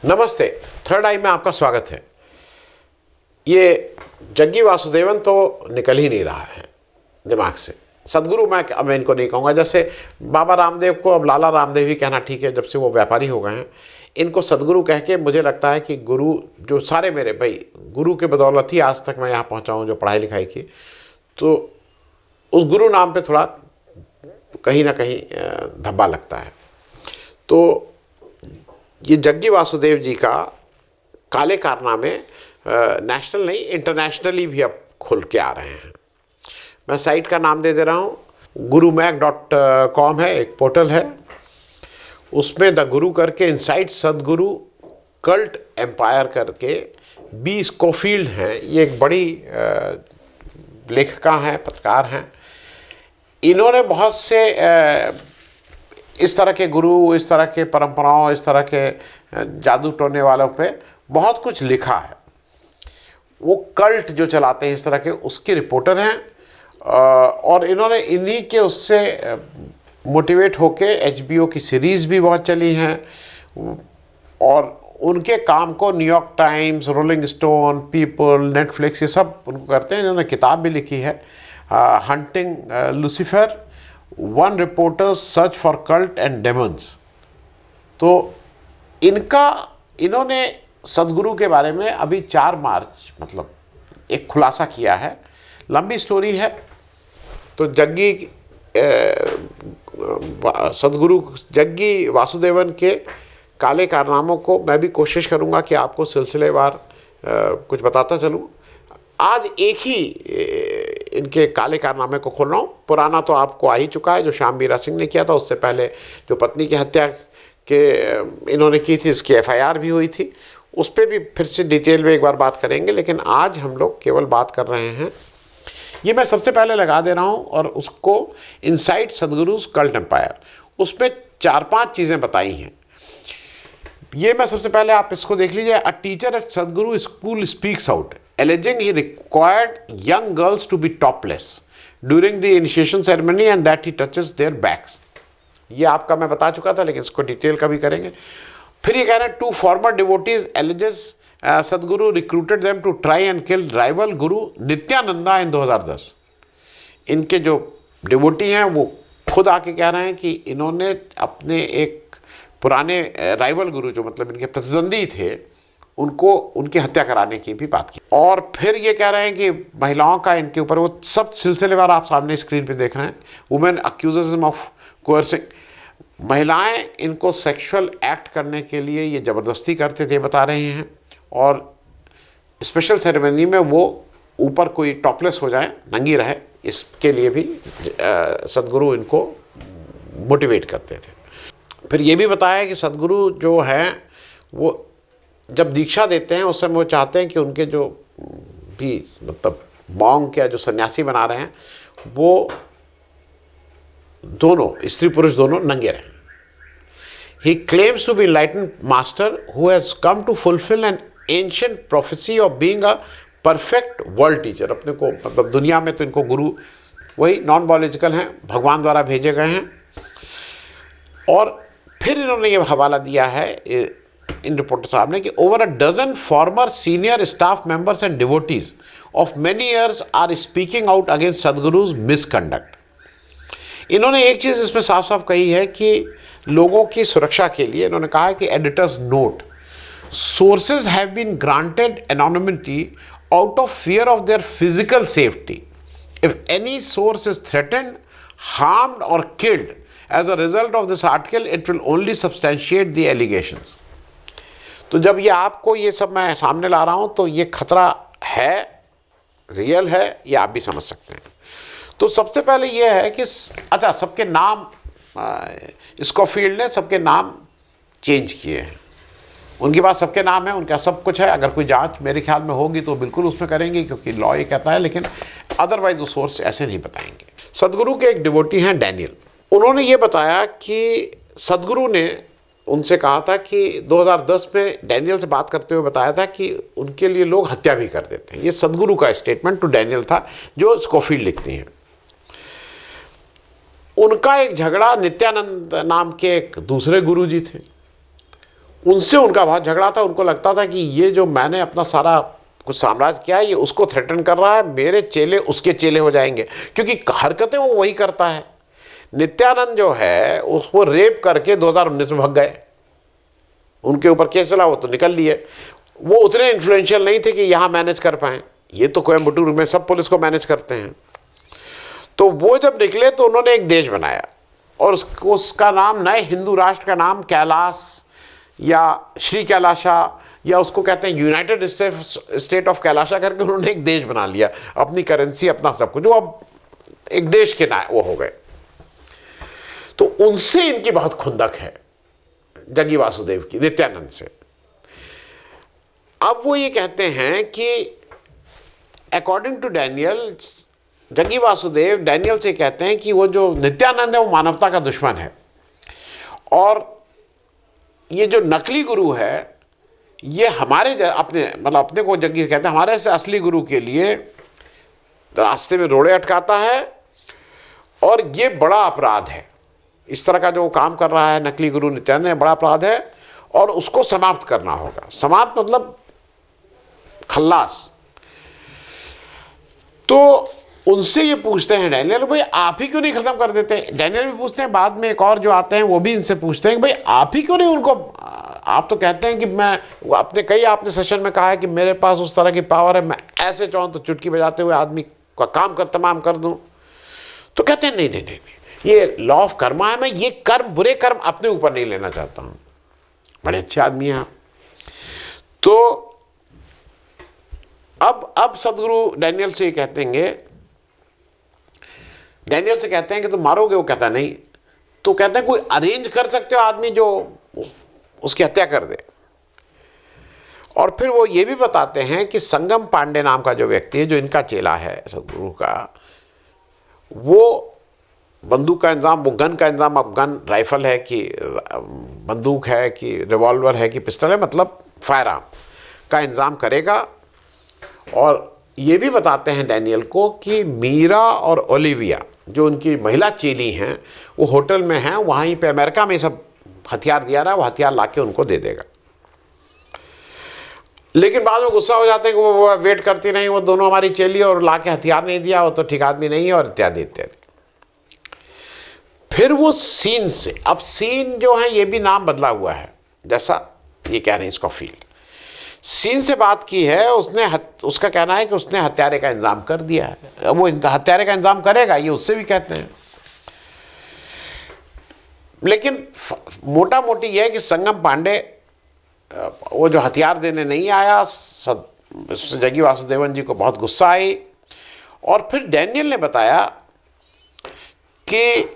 नमस्ते। थर्ड आई में आपका स्वागत है। ये जग्गी वासुदेवन तो निकल ही नहीं रहा है दिमाग से। सदगुरु मैं इनको नहीं कहूँगा। जैसे बाबा रामदेव को अब लाला रामदेव ही कहना ठीक है, जब से वो व्यापारी हो गए हैं। इनको सदगुरु कह के मुझे लगता है कि गुरु जो सारे मेरे भाई गुरु के बदौलत ही आज तक मैं यहाँ पहुँचा हूँ, जो पढ़ाई लिखाई की, तो उस गुरु नाम पे थोड़ा कहीं ना कहीं धब्बा लगता है। तो ये जग्गी वासुदेव जी का काले कारनामे नेशनल नहीं इंटरनेशनली भी अब खुल के आ रहे हैं। मैं साइट का नाम दे रहा हूँ, gurumag.com है, एक पोर्टल है। उसमें द गुरु करके इनसाइड सदगुरु कल्ट एम्पायर करके बी स्कोफील्ड हैं। ये एक बड़ी लेखिका हैं, पत्रकार हैं। इन्होंने बहुत से इस तरह के गुरु, इस तरह के परंपराओं, इस तरह के जादू टोने वालों पे बहुत कुछ लिखा है। वो कल्ट जो चलाते हैं इस तरह के, उसकी रिपोर्टर हैं। और इन्होंने इन्हीं के उससे मोटिवेट होके HBO की सीरीज़ भी बहुत चली हैं। और उनके काम को New York times, rolling stone, people, Netflix, ये सब उनको करते हैं। इन्होंने किताब भी लिखी है, hunting Lucifer, one reporters search for cult and Demons. तो इन्होंने सदगुरु के बारे में अभी 4 मार्च मतलब एक खुलासा किया है। लंबी स्टोरी है। तो सदगुरु जग्गी वासुदेवन के काले कारनामों को मैं भी कोशिश करूंगा कि आपको सिलसिलेवार कुछ बताता चलूं। आज एक ही इनके काले कारनामे को खोल रहा हूँ। पुराना तो आपको आ ही चुका है, जो श्याम मीरा सिंह ने किया था। उससे पहले जो पत्नी की हत्या के इन्होंने की थी, इसकी FIR भी हुई थी। उस पर भी फिर से डिटेल में एक बार बात करेंगे, लेकिन आज हम लोग केवल बात कर रहे हैं। ये मैं सबसे पहले लगा दे रहा हूँ, और उसको इनसाइड सदगुरुज कल्ट एम्पायर, उसमें 4-5 चीज़ें बताई हैं। ये मैं सबसे पहले आप इसको देख लीजिए। अ टीचर एट सदगुरु school speaks out alleging he required young girls to be topless during the initiation ceremony and that he touches their backs। ये आपका मैं बता चुका था, लेकिन इसको डिटेल का भी करेंगे। फिर ये कह रहे हैं 2 former devotees alleges सदगुरु recruited them to try and kill rival Guru Nityananda in 2010। इनके जो डिवोटी हैं वो खुद आके कह रहे हैं कि इन्होंने अपने एक पुराने राइवल गुरु, जो मतलब इनके प्रतिद्वंदी थे, उनको उनकी हत्या कराने की भी बात की। और फिर ये कह रहे हैं कि महिलाओं का इनके ऊपर, वो सब सिलसिलेवार आप सामने स्क्रीन पे देख रहे हैं। वुमेन अक्यूजेस हिम ऑफ कोर्सिंग, महिलाएं इनको सेक्सुअल एक्ट करने के लिए ये ज़बरदस्ती करते थे, बता रहे हैं। और स्पेशल सेरेमनी में वो ऊपर कोई टॉपलेस हो जाए, नंगी रहे, इसके लिए भी सदगुरु इनको मोटिवेट करते थे। फिर ये भी बताया कि सदगुरु जो हैं वो जब दीक्षा देते हैं उस समय वो चाहते हैं कि उनके जो भी मतलब मॉन्क या जो सन्यासी बना रहे हैं, वो दोनों स्त्री पुरुष दोनों नंगे रहें। He claims to be enlightened master who has come to fulfil an ancient prophecy of being a perfect world teacher. अपने को मतलब दुनिया में तो इनको गुरु वही नॉन बायोलॉजिकल हैं, भगवान द्वारा भेजे गए हैं। और फिर इन्होंने ये हवाला दिया है इन रिपोर्टर साहब ने कि over a dozen former senior staff members and devotees of many years are speaking out against Sadhguru's misconduct. इन्होंने एक चीज़ इसमें साफ साफ कही है कि लोगों की सुरक्षा के लिए इन्होंने कहा है कि editor's note, sources have been granted anonymity out of fear of their physical safety. If any source is threatened, harmed और killed as a result of this article, it will only substantiate the allegations. तो जब ये आपको ये सब मैं सामने ला रहा हूँ तो ये खतरा है, रियल है, ये आप भी समझ सकते हैं। तो सबसे पहले ये है कि अच्छा, सबके नाम स्कॉफील्ड ने सबके नाम चेंज किए हैं। उनके पास सबके नाम हैं, उनका सब कुछ है। अगर कोई जांच मेरे ख्याल में होगी तो बिल्कुल उसमें करेंगे, क्योंकि लॉ ये कहता है, लेकिन अदरवाइज वो सोर्स ऐसे नहीं बताएंगे। सदगुरु के एक डिवोटी हैं डैनियल। उन्होंने ये बताया कि सदगुरु ने उनसे कहा था कि 2010 में डैनियल से बात करते हुए बताया था कि उनके लिए लोग हत्या भी कर देते हैं। ये सदगुरु का स्टेटमेंट टू डैनियल था, जो स्कॉफील्ड लिखती हैं। उनका एक झगड़ा नित्यानंद नाम के एक दूसरे गुरु जी थे, उनसे उनका बहुत झगड़ा था। उनको लगता था कि ये जो मैंने अपना सारा कुछ साम्राज्य किया है ये उसको थ्रेटन कर रहा है, मेरे चेले उसके चेले हो जाएंगे, क्योंकि हरकतें वो वही करता है। नित्यानंद जो है उसको रेप करके 2019 में भाग गए, उनके ऊपर केस चला, वो तो निकल लिए। वो उतने इन्फ्लुएंशियल नहीं थे कि यहाँ मैनेज कर पाए। ये तो कोयम्बटूर में सब पुलिस को मैनेज करते हैं। तो वो जब निकले तो उन्होंने एक देश बनाया और उसका नाम नए हिंदू राष्ट्र का नाम कैलाश या श्री कैलाशा या उसको कहते हैं यूनाइटेड स्टेट ऑफ कैलाशा करके उन्होंने एक देश बना लिया, अपनी करेंसी अपना सब कुछ, वो अब एक देश के ना वो हो गए। तो उनसे इनकी बहुत खुंदक है जग्गी वासुदेव की, नित्यानंद से। अब वो ये कहते हैं कि according to Daniel, Jaggi Vasudev Daniel से कहते हैं कि वो जो नित्यानंद है वो मानवता का दुश्मन है, और ये जो नकली गुरु है ये हमारे अपने मतलब अपने को जग्गी कहते हैं हमारे से असली गुरु के लिए रास्ते में रोड़े अटकाता है, और ये बड़ा अपराध है। इस तरह का जो काम कर रहा है नकली गुरु नित्यानंद, बड़ा अपराध है और उसको समाप्त करना होगा। समाप्त मतलब खल्लास। तो उनसे ये पूछते हैं डैनियल, भाई आप ही क्यों नहीं खत्म कर देते। डैनियल भी पूछते हैं, बाद में एक और जो आते हैं वो भी इनसे पूछते हैं कि भाई आप ही क्यों नहीं उनको, आप तो कहते हैं कि मैं अपने कई आपने सेशन में कहा है कि मेरे पास उस तरह की पावर है, मैं ऐसे चाहूँ तो चुटकी बजाते हुए आदमी का काम तमाम कर दूँ। तो कहते हैं नहीं नहीं नहीं, ये लॉ ऑफ कर्मा है, मैं ये कर्म बुरे कर्म अपने ऊपर नहीं लेना चाहता हूँ। बड़े अच्छे आदमी हैं आप। तो अब सदगुरु डैनियल से कहते हैं, डैनियल से कहते हैं कि तुम मारोगे, वो कहता नहीं। तो कहते हैं कोई अरेंज कर सकते हो आदमी जो उसकी हत्या कर दे। और फिर वो ये भी बताते हैं कि संगम पांडे नाम का जो व्यक्ति है जो इनका चेला है सदगुरु का, वो बंदूक का इंतजाम, वो गन का इंतजाम, अब गन राइफल है कि बंदूक है कि रिवॉल्वर है कि पिस्टल है, मतलब फायर आर्म का इंतजाम करेगा। और ये भी बताते हैं डैनियल को कि मीरा और ओलिविया जो उनकी महिला चेली हैं वो होटल में हैं, वहीं पे अमेरिका में सब हथियार दिया रहा है, वो हथियार लाके उनको दे देगा। लेकिन बाद में गुस्सा हो जाते हैं कि वो वेट करती नहीं, वो दोनों हमारी चेली और लाके हथियार नहीं दिया, वो तो ठीक आदमी नहीं है, और इत्यादि इत्यादि। फिर वो सीन से, अब सीन जो है ये भी नाम बदला हुआ है, जैसा ये कह रहे हैं इसको फील्ड। सीन से बात की है उसने, उसका कहना है कि उसने हत्यारे का इंतजाम कर दिया है। वो हत्यारे का इंतजाम करेगा ये उससे भी कहते हैं। लेकिन मोटा मोटी यह है कि संगम पांडे वो जो हथियार देने नहीं आया, जग्गी वासुदेवन जी को बहुत गुस्सा आई। और फिर डैनियल ने बताया कि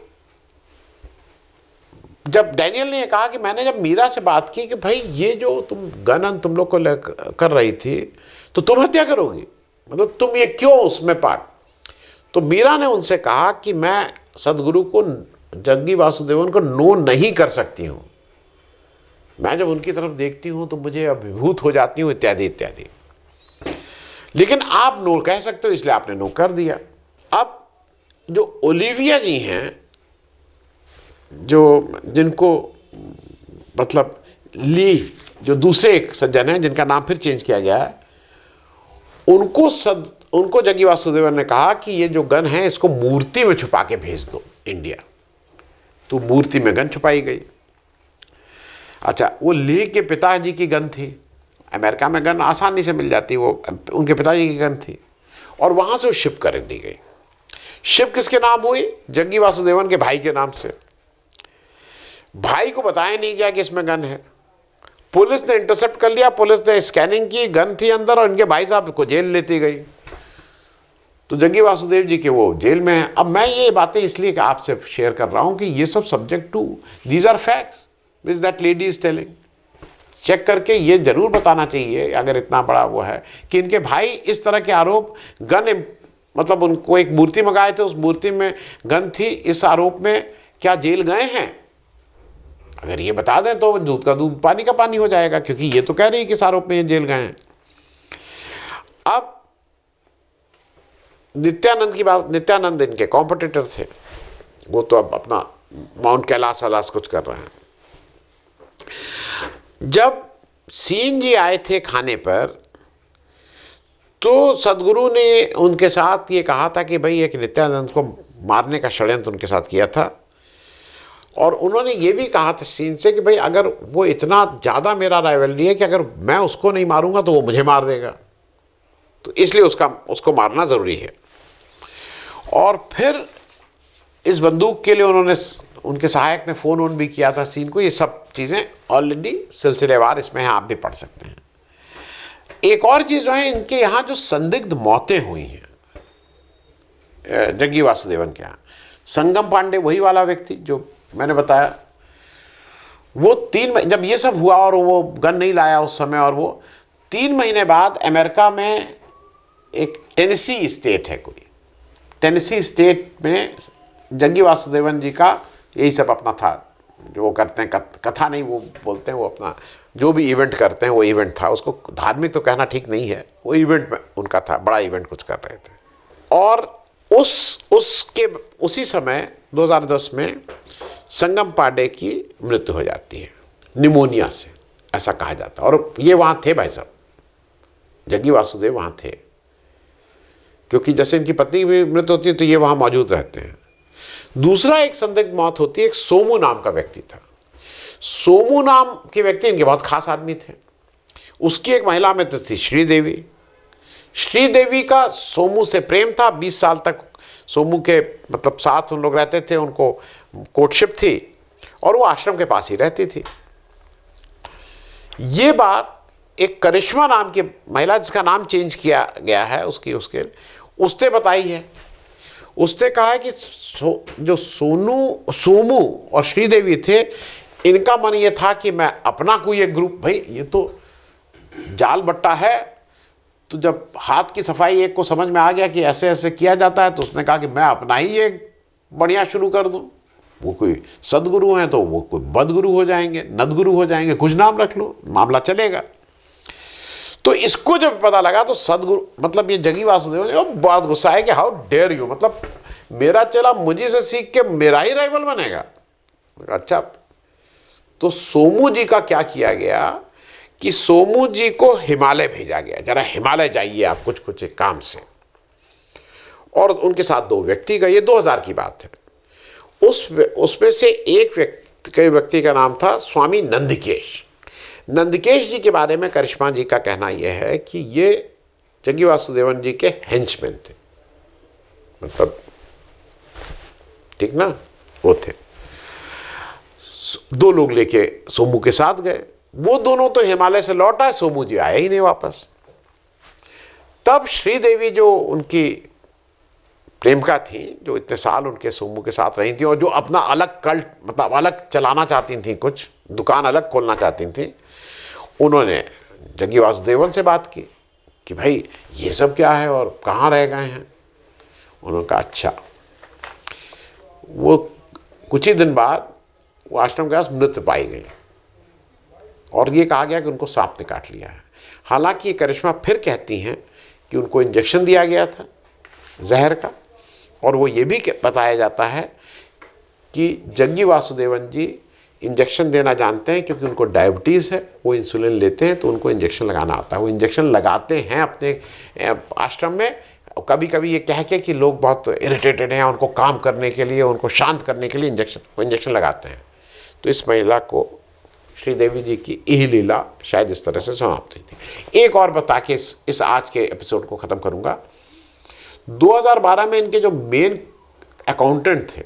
जब डैनियल ने कहा कि मैंने जब मीरा से बात की कि भाई ये जो तुम गन तुम लोग को कर रही थी तो तुम हत्या करोगी, मतलब तुम ये क्यों उसमें पार्ट। तो मीरा ने उनसे कहा कि मैं सदगुरु को, जग्गी वासुदेवन को नो नहीं कर सकती हूँ, मैं जब उनकी तरफ देखती हूँ तो मुझे अभिभूत हो जाती हूँ, इत्यादि इत्यादि। लेकिन आप नो कह सकते हो, इसलिए आपने नो कर दिया। अब जो ओलिविया जी हैं, जो जिनको मतलब ली, जो दूसरे एक सज्जन हैं जिनका नाम फिर चेंज किया गया है, उनको जग्गी वासुदेवन ने कहा कि ये जो गन है इसको मूर्ति में छुपा के भेज दो इंडिया। तो मूर्ति में गन छुपाई गई। अच्छा, वो ली के पिताजी की गन थी, अमेरिका में गन आसानी से मिल जाती, वो उनके पिताजी की गन थी, और वहाँ से वो शिप कर दी गई। शिप किसके नाम हुई? जग्गी वासुदेवन के भाई के नाम से। भाई को बताया नहीं गया कि इसमें गन है। पुलिस ने इंटरसेप्ट कर लिया, पुलिस ने स्कैनिंग की, गन थी अंदर, और इनके भाई साहब को जेल लेती गई। तो जग्गी वासुदेव जी के वो जेल में हैं। अब मैं ये बातें इसलिए आपसे शेयर कर रहा हूँ कि ये सब subject to, these are facts which that lady is telling. Check करके ये जरूर बताना चाहिए, अगर इतना बड़ा वो है कि इनके भाई इस तरह के आरोप, गन मतलब उनको एक मूर्ति मंगाए थे, उस मूर्ति में गन थी, इस आरोप में क्या जेल गए हैं? अगर ये बता दें तो दूध का दूध पानी का पानी हो जाएगा, क्योंकि ये तो कह रही है कि इस आरोप में ये जेल गए हैं। अब नित्यानंद की बात, नित्यानंद इनके कॉम्पिटिटर थे, वो तो अब अपना माउंट कैलाश कुछ कर रहे हैं। जब सीन जी आए थे खाने पर, तो सदगुरु ने उनके साथ ये कहा था कि भाई एक नित्यानंद को मारने का षड्यंत्र उनके साथ किया था, और उन्होंने ये भी कहा था सीन से कि भाई अगर वो इतना ज़्यादा मेरा राइवलरी है कि अगर मैं उसको नहीं मारूंगा तो वो मुझे मार देगा, तो इसलिए उसको मारना ज़रूरी है। और फिर इस बंदूक के लिए उन्होंने, उनके सहायक ने फ़ोन वोन भी किया था सीन को। ये सब चीज़ें ऑलरेडी सिलसिलेवार इसमें हैं, आप भी पढ़ सकते हैं। एक और चीज़ जो है, इनके यहाँ जो संदिग्ध मौतें हुई हैं जग्गी वासुदेवन के यहाँ, संगम पांडे वही वाला व्यक्ति जो मैंने बताया, वो जब ये सब हुआ और वो गन नहीं लाया उस समय, और वो 3 महीने बाद अमेरिका में एक टेनेसी स्टेट है कोई, टेनेसी स्टेट में जग्गी वासुदेवन जी का यही सब अपना था जो वो करते हैं, कथा नहीं वो बोलते हैं, वो अपना जो भी इवेंट करते हैं वो इवेंट था। उसको धार्मिक तो कहना ठीक नहीं है, वो इवेंट में उनका था, बड़ा इवेंट कुछ कर रहे थे। और उसी समय 2010 में संगम पांडे की मृत्यु हो जाती है निमोनिया से, ऐसा कहा जाता है। और ये वहाँ थे भाई साहब, जग्गी वासुदेव वहाँ थे, क्योंकि जैसे इनकी पत्नी की भी मृत्यु होती है तो ये वहाँ मौजूद रहते हैं। दूसरा एक संदिग्ध मौत होती है, एक सोमू नाम का व्यक्ति था। सोमू नाम के व्यक्ति इनके बहुत खास आदमी थे। उसकी एक महिला मित्र थी श्रीदेवी। श्रीदेवी का सोमू से प्रेम था, 20 साल तक सोमू के मतलब साथ उन लोग रहते थे, उनको कोर्टशिप थी, और वो आश्रम के पास ही रहती थी। ये बात एक करिश्मा नाम की महिला, जिसका नाम चेंज किया गया है उसने बताई है। उसने कहा है कि जो सोमू और श्रीदेवी थे, इनका मन ये था कि मैं अपना कोई एक ग्रुप, भाई ये तो जाल बट्टा है, तो जब हाथ की सफाई एक को समझ में आ गया कि ऐसे ऐसे किया जाता है, तो उसने कहा कि मैं अपना ही एक बढ़िया शुरू कर दूं। वो कोई सदगुरु हैं तो वो कोई बदगुरु हो जाएंगे, नदगुरु हो जाएंगे, कुछ नाम रख लो, मामला चलेगा। तो इसको जब पता लगा तो सदगुरु मतलब ये जग्गी वासुदेव ने बहुत गुस्सा है कि हाउ डेयर यू, मतलब मेरा चेला मुझे से सीख के मेरा ही राइवल बनेगा। अच्छा, तो सोमू जी का क्या किया गया कि सोमू जी को हिमालय भेजा गया, जरा हिमालय जाइए आप कुछ एक काम से। और उनके साथ 2 व्यक्ति गए, ये 2000 की बात है। उसमें से एक व्यक्ति का नाम था स्वामी नंदकेश। नंदकेश जी के बारे में करिश्मा जी का कहना यह है कि ये जग्गी वासुदेवन जी के हेंचमैन थे, मतलब ठीक ना, वो थे। 2 लोग लेके सोमू के साथ गए, वो दोनों तो हिमालय से लौट आए, सोमू जी आए ही नहीं वापस। तब श्रीदेवी जो उनकी प्रेमिका थी, जो इतने साल उनके सोमू के साथ रही थी, और जो अपना अलग कल्ट मतलब अलग चलाना चाहती थी, कुछ दुकान अलग खोलना चाहती थी, उन्होंने जग्गी वासुदेवन से बात की कि भाई ये सब क्या है और कहाँ रह गए हैं। उन्होंने कहा अच्छा। वो कुछ ही दिन बाद वो आश्रम के पास मृत पाई गई, और ये कहा गया कि उनको सांप ने काट लिया है। हालांकि ये करिश्मा फिर कहती हैं कि उनको इंजेक्शन दिया गया था जहर का, और वो ये भी बताया जाता है कि जग्गी वासुदेवन जी इंजेक्शन देना जानते हैं, क्योंकि उनको डायबिटीज़ है, वो इंसुलिन लेते हैं तो उनको इंजेक्शन लगाना आता है। वो इंजेक्शन लगाते हैं अपने आश्रम में। कभी कभी ये कह के कि लोग बहुत इरिटेटेड हैं, उनको काम करने के लिए, उनको शांत करने के लिए इंजेक्शन लगाते हैं। तो इस महिला को श्रीदेवी जी की यही लीला शायद इस तरह से समाप्त हुई थी। एक और बता के इस आज के एपिसोड को ख़त्म करूँगा। 2012 में इनके जो मेन अकाउंटेंट थे,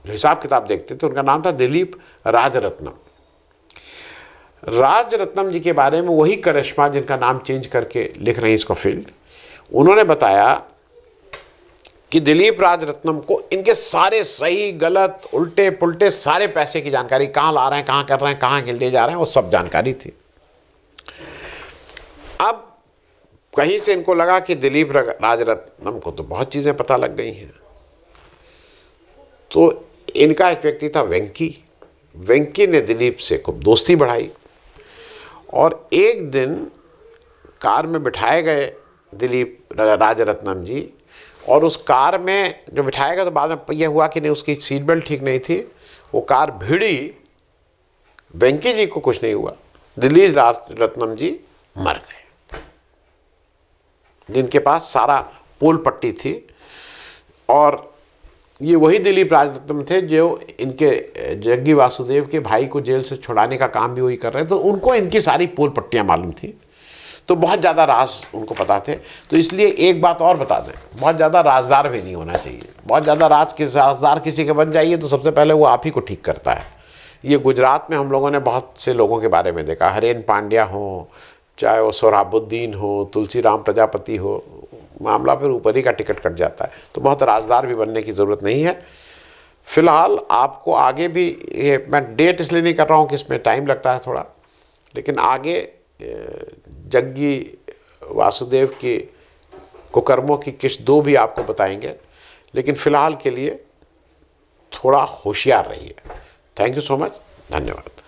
जो हिसाब किताब देखते थे, उनका नाम था दिलीप राजरत्नम। राजरत्नम जी के बारे में वही करिश्मा जिनका नाम चेंज करके लिख रहे हैं इसको फील्ड, उन्होंने बताया कि दिलीप राजरत्नम को इनके सारे सही गलत उल्टे पुल्टे सारे पैसे की जानकारी, कहाँ ला रहे हैं, कहाँ कर रहे हैं, कहाँ ले जा रहे हैं, वो सब जानकारी थी। अब कहीं से इनको लगा कि दिलीप राजरत्नम को तो बहुत चीज़ें पता लग गई हैं, तो इनका एक व्यक्ति था वेंकी ने दिलीप से खूब दोस्ती बढ़ाई, और एक दिन कार में बिठाए गए दिलीप राजरत्नम जी, और उस कार में जो बिठाया गया तो बाद में यह हुआ कि नहीं, उसकी सीट बेल्ट ठीक नहीं थी, वो कार भिड़ी, वेंकी जी को कुछ नहीं हुआ, दिलीज रत्नम जी मर गए, जिनके पास सारा पोल पट्टी थी। और ये वही दिलीप राजरत्नम थे जो इनके जग्गी वासुदेव के भाई को जेल से छुड़ाने का काम भी वही कर रहे थे, तो उनको इनकी सारी पोल पट्टियाँ मालूम थी, तो बहुत ज़्यादा राज उनको पता थे। तो इसलिए एक बात और बता दें, बहुत ज़्यादा राजदार भी नहीं होना चाहिए। बहुत ज़्यादा राजदार किसी के बन जाइए तो सबसे पहले वो आप ही को ठीक करता है। ये गुजरात में हम लोगों ने बहुत से लोगों के बारे में देखा, हरेन पांड्या हो, चाहे वो सोहराबुद्दीन हो, तुलसीराम प्रजापति हो, मामला फिर ऊपर ही का टिकट कट जाता है। तो बहुत राजदार भी बनने की ज़रूरत नहीं है। फिलहाल आपको आगे भी, ये मैं डेट इसलिए नहीं कर रहा हूँ कि इसमें टाइम लगता है थोड़ा, लेकिन आगे जग्गी वासुदेव की कुकर्मों की किस्त 2 भी आपको बताएंगे, लेकिन फ़िलहाल के लिए थोड़ा होशियार रहिए। थैंक यू सो मच, धन्यवाद।